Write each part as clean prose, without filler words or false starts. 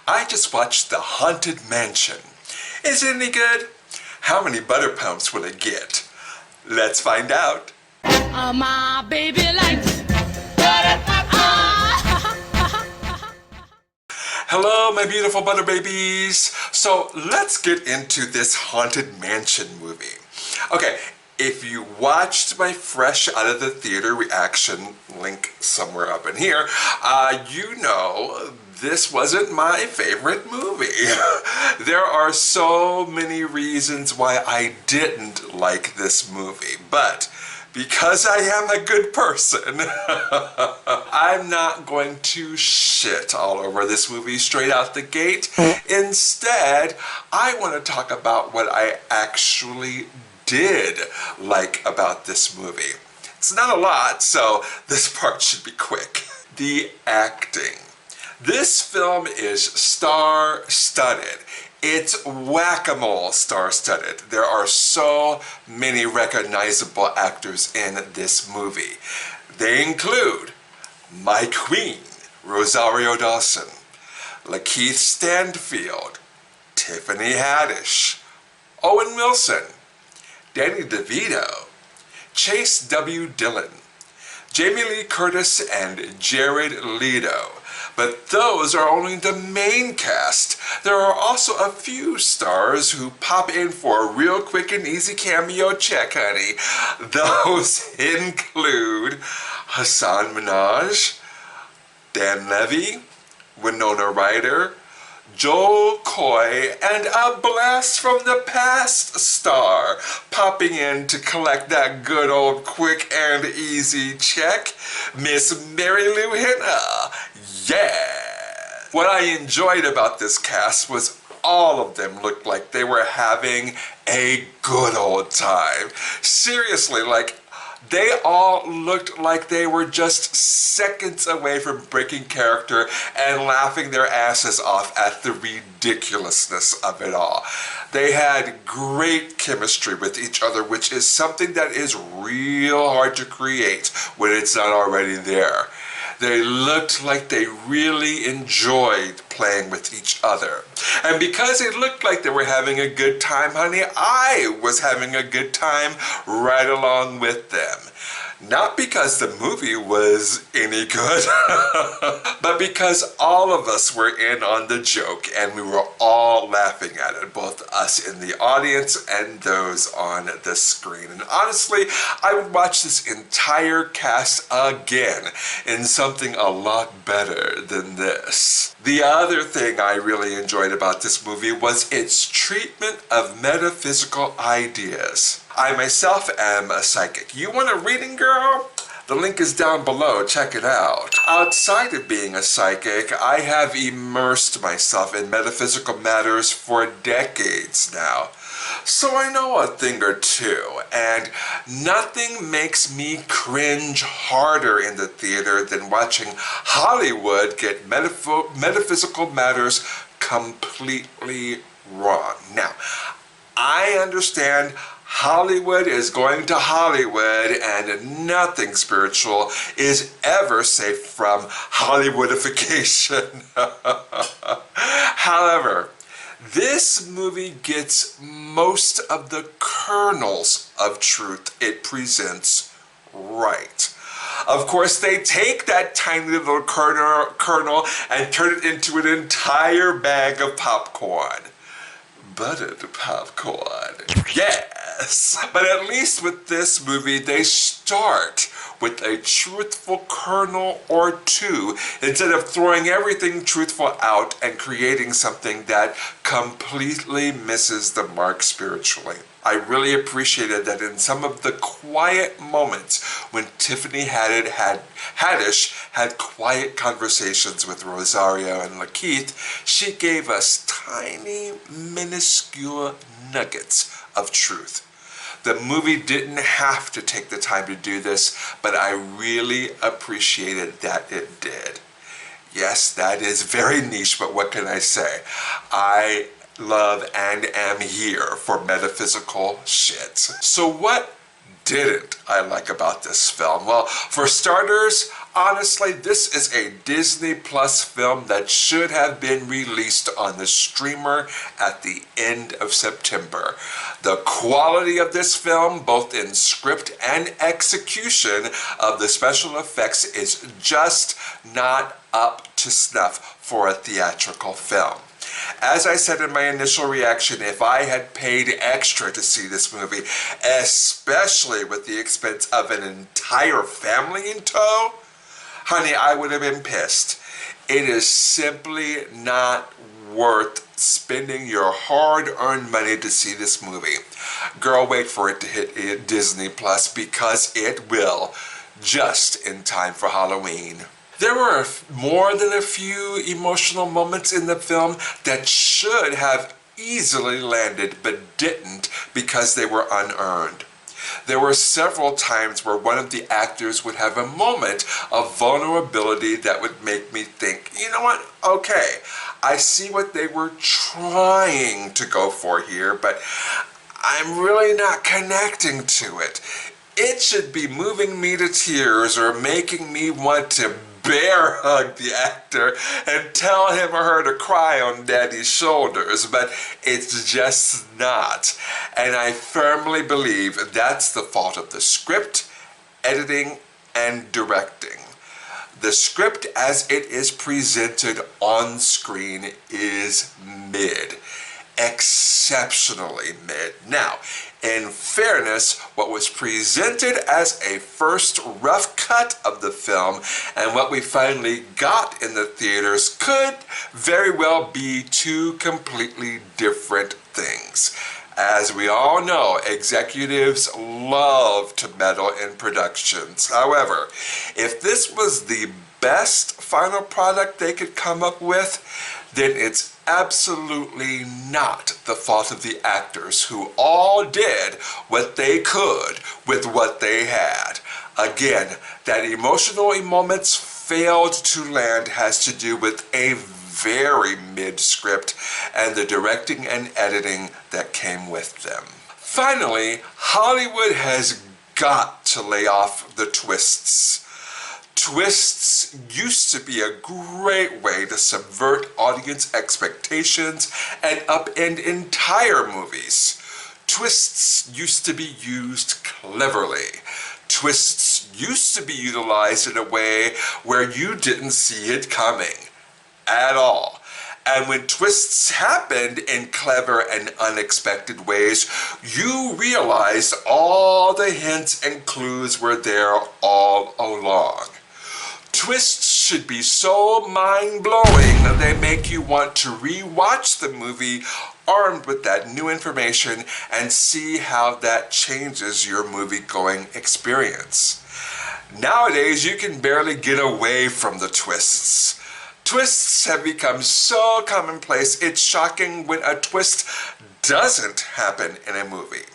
I just watched The Haunted Mansion. Is it any good? How many butter pumps will it get? Let's find out. My baby likes butter. Hello, my beautiful butter babies. So let's get into this Haunted Mansion movie. Okay, if you watched my fresh out of the theater reaction, link somewhere up in here, you know this wasn't my favorite movie. There are so many reasons why I didn't like this movie, but because I am a good person, I'm not going to shit all over this movie straight out the gate. Instead, I want to talk about what I actually did like about this movie. It's not a lot, so this part should be quick. The acting. This film is star-studded. It's whack-a-mole star-studded. There are so many recognizable actors in this movie. They include my queen, Rosario Dawson, Lakeith Stanfield, Tiffany Haddish, Owen Wilson, Danny DeVito, Chase W. Dillon, Jamie Lee Curtis, and Jared Leto. But those are only the main cast. There are also a few stars who pop in for a real quick and easy cameo check, honey. Those include Hasan Minhaj, Dan Levy, Winona Ryder, Joel Coy, and a blast from the past star popping in to collect that good old quick and easy check, Miss Mary Lou Henner. Yeah! What I enjoyed about this cast was all of them looked like they were having a good old time. Seriously, like, they all looked like they were just seconds away from breaking character and laughing their asses off at the ridiculousness of it all. They had great chemistry with each other, which is something that is real hard to create when it's not already there. They looked like they really enjoyed playing with each other. And because it looked like they were having a good time, honey, I was having a good time right along with them. Not because the movie was any good, but because all of us were in on the joke and we were all laughing at it, both us in the audience and those on the screen. And honestly, I would watch this entire cast again in something a lot better than this. The other thing I really enjoyed about this movie was its treatment of metaphysical ideas. I myself am a psychic. You want a reading, girl? The link is down below, check it out. Outside of being a psychic, I have immersed myself in metaphysical matters for decades now. So I know a thing or two, and nothing makes me cringe harder in the theater than watching Hollywood get metaphysical matters completely wrong. Now, I understand Hollywood is going to Hollywood, and nothing spiritual is ever safe from Hollywoodification. However, this movie gets most of the kernels of truth it presents right. Of course, they take that tiny little kernel and turn it into an entire bag of popcorn. Buttered popcorn. Yes! But at least with this movie, they start with a truthful kernel or two instead of throwing everything truthful out and creating something that completely misses the mark spiritually. I really appreciated that in some of the quiet moments when Tiffany Haddish had quiet conversations with Rosario and Lakeith, she gave us tiny, minuscule nuggets of truth. The movie didn't have to take the time to do this, but I really appreciated that it did. Yes, that is very niche, but what can I say? I love and am here for metaphysical shit. So what didn't I like about this film? Well, for starters, honestly, this is a Disney Plus film that should have been released on the streamer at the end of September. The quality of this film, both in script and execution of the special effects, is just not up to snuff for a theatrical film. As I said in my initial reaction, if I had paid extra to see this movie, especially with the expense of an entire family in tow, honey, I would have been pissed. It is simply not worth spending your hard-earned money to see this movie. Girl, wait for it to hit Disney Plus, because it will, just in time for Halloween. There were more than a few emotional moments in the film that should have easily landed but didn't because they were unearned. There were several times where one of the actors would have a moment of vulnerability that would make me think, you know what, okay, I see what they were trying to go for here, but I'm really not connecting to it. It should be moving me to tears or making me want to bear hug the actor and tell him or her to cry on daddy's shoulders, but it's just not. And I firmly believe that's the fault of the script, editing, and directing. The script as it is presented on screen is mid. Exceptionally mid. Now, in fairness, what was presented as a first rough cut of the film and what we finally got in the theaters could very well be two completely different things. As we all know, executives love to meddle in productions. However, if this was the best final product they could come up with, then it's absolutely not the fault of the actors, who all did what they could with what they had. Again, that emotional moments failed to land has to do with a very mid script and the directing and editing that came with them. Finally, Hollywood has got to lay off the twists. Twists used to be a great way to subvert audience expectations and upend entire movies. Twists used to be used cleverly. Twists used to be utilized in a way where you didn't see it coming at all. And when twists happened in clever and unexpected ways, you realized all the hints and clues were there all along. Twists should be so mind-blowing that they make you want to re-watch the movie armed with that new information and see how that changes your movie-going experience. Nowadays, you can barely get away from the twists. Twists have become so commonplace, it's shocking when a twist doesn't happen in a movie.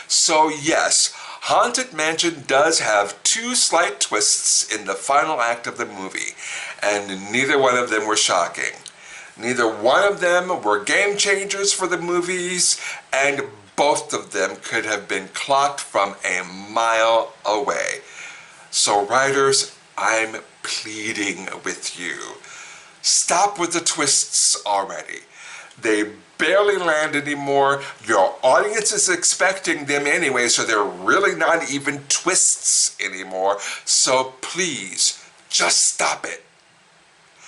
So yes, Haunted Mansion does have two slight twists in the final act of the movie, and neither one of them were shocking. Neither one of them were game changers for the movies, and both of them could have been clocked from a mile away. So writers, I'm pleading with you. Stop with the twists already. They barely land anymore. Your audience is expecting them anyway, so they're really not even twists anymore. So please, just stop it.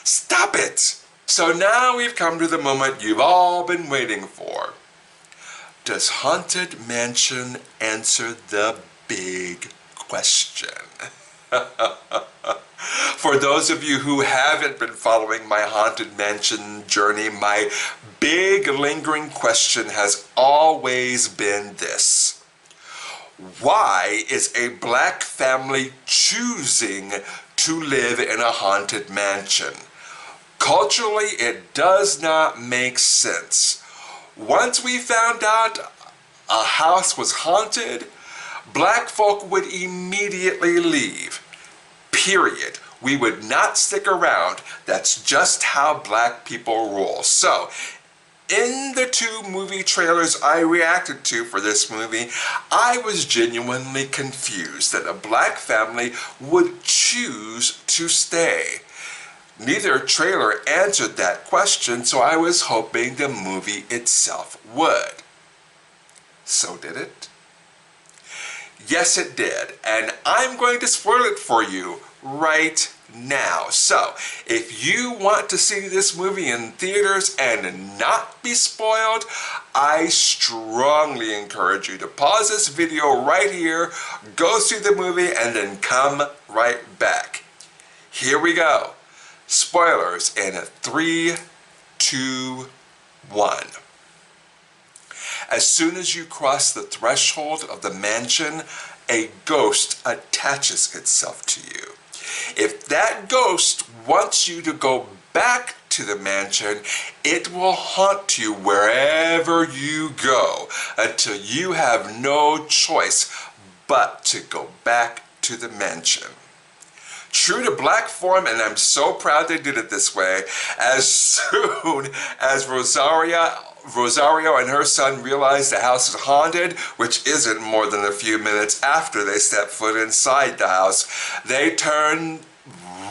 Stop it! So now we've come to the moment you've all been waiting for. Does Haunted Mansion answer the big question? For those of you who haven't been following my Haunted Mansion journey, my big lingering question has always been this. Why is a black family choosing to live in a haunted mansion? Culturally, it does not make sense. Once we found out a house was haunted, black folk would immediately leave. Period. We would not stick around. That's just how black people roll. So, in the two movie trailers I reacted to for this movie, I was genuinely confused that a black family would choose to stay. Neither trailer answered that question, so I was hoping the movie itself would. So did it? Yes, it did, and I'm going to spoil it for you right now. So, if you want to see this movie in theaters and not be spoiled, I strongly encourage you to pause this video right here, go see the movie, and then come right back. Here we go. Spoilers in 3, 2, 1. As soon as you cross the threshold of the mansion, a ghost attaches itself to you. If that ghost wants you to go back to the mansion, it will haunt you wherever you go until you have no choice but to go back to the mansion. True to black form, and I'm so proud they did it this way, as soon as Rosario and her son realize the house is haunted, which isn't more than a few minutes after they step foot inside the house, they turn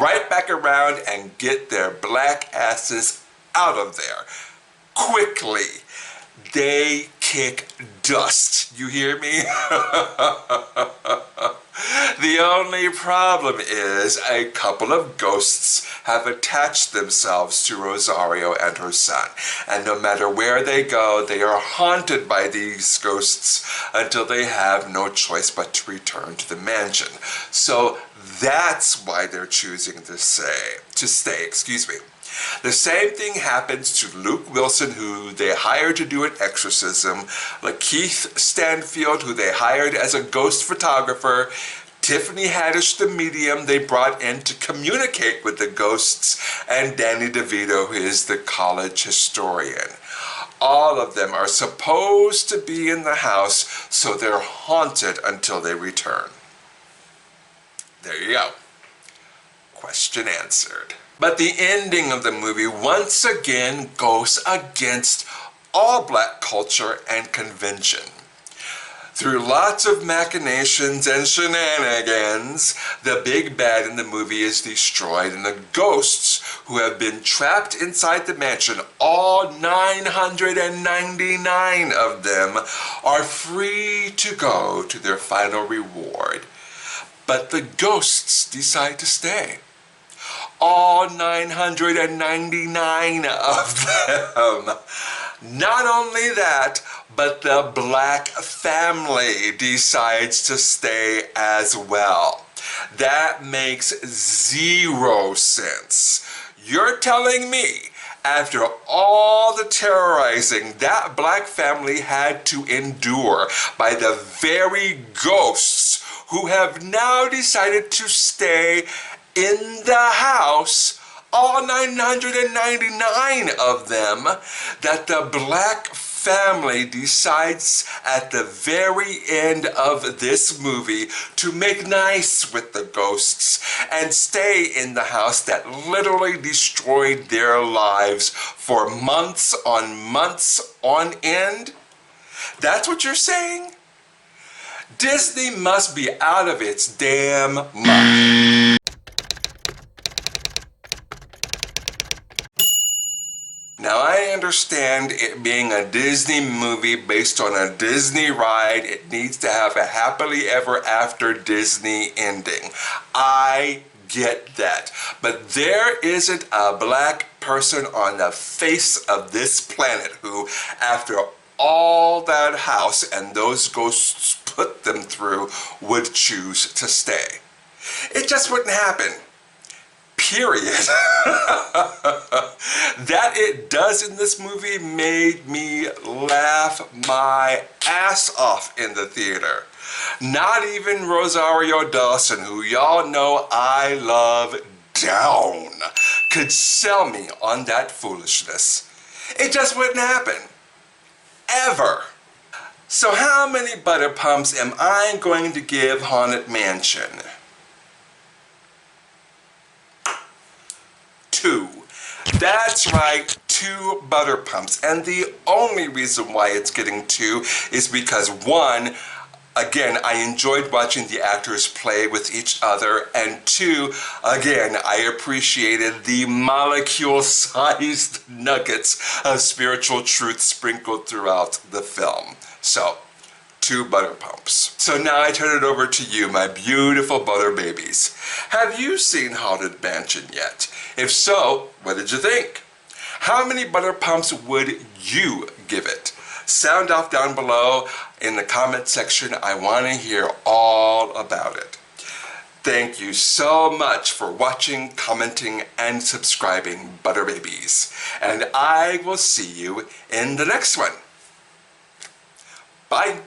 right back around and get their black asses out of there. Quickly. They kick dust. You hear me? The only problem is a couple of ghosts have attached themselves to Rosario and her son. And no matter where they go, they are haunted by these ghosts until they have no choice but to return to the mansion. So that's why they're choosing to stay. The same thing happens to Luke Wilson, who they hired to do an exorcism, Lakeith Stanfield, who they hired as a ghost photographer, Tiffany Haddish, the medium they brought in to communicate with the ghosts, and Danny DeVito, who is the college historian. All of them are supposed to be in the house, so they're haunted until they return. There you go. Question answered. But the ending of the movie once again goes against all black culture and convention. Through lots of machinations and shenanigans, the big bad in the movie is destroyed, and the ghosts who have been trapped inside the mansion, all 999 of them, are free to go to their final reward. But the ghosts decide to stay. All 999 of them. Not only that, but the black family decides to stay as well. That makes zero sense. You're telling me, after all the terrorizing that black family had to endure by the very ghosts who have now decided to stay in the house, all 999 of them, that the black family decides at the very end of this movie to make nice with the ghosts and stay in the house that literally destroyed their lives for months on end? That's what you're saying? Disney must be out of its damn mind. Now, I understand it being a Disney movie based on a Disney ride, it needs to have a happily ever after Disney ending. I get that. But there isn't a black person on the face of this planet who, after all that house and those ghosts put them through, would choose to stay. It just wouldn't happen. Period. That it does in this movie made me laugh my ass off in the theater. Not even Rosario Dawson, who y'all know I love down, could sell me on that foolishness. It just wouldn't happen. Ever. So how many butter pumps am I going to give Haunted Mansion? 2. That's right, 2 butter pumps, and the only reason why it's getting 2 is because 1, again, I enjoyed watching the actors play with each other, and 2, again, I appreciated the molecule-sized nuggets of spiritual truth sprinkled throughout the film. So, 2 butter pumps. So now I turn it over to you, my beautiful butter babies. Have you seen Haunted Mansion yet? If so, what did you think? How many butter pumps would you give it? Sound off down below in the comment section. I want to hear all about it. Thank you so much for watching, commenting, and subscribing, butter babies. And I will see you in the next one. Bye.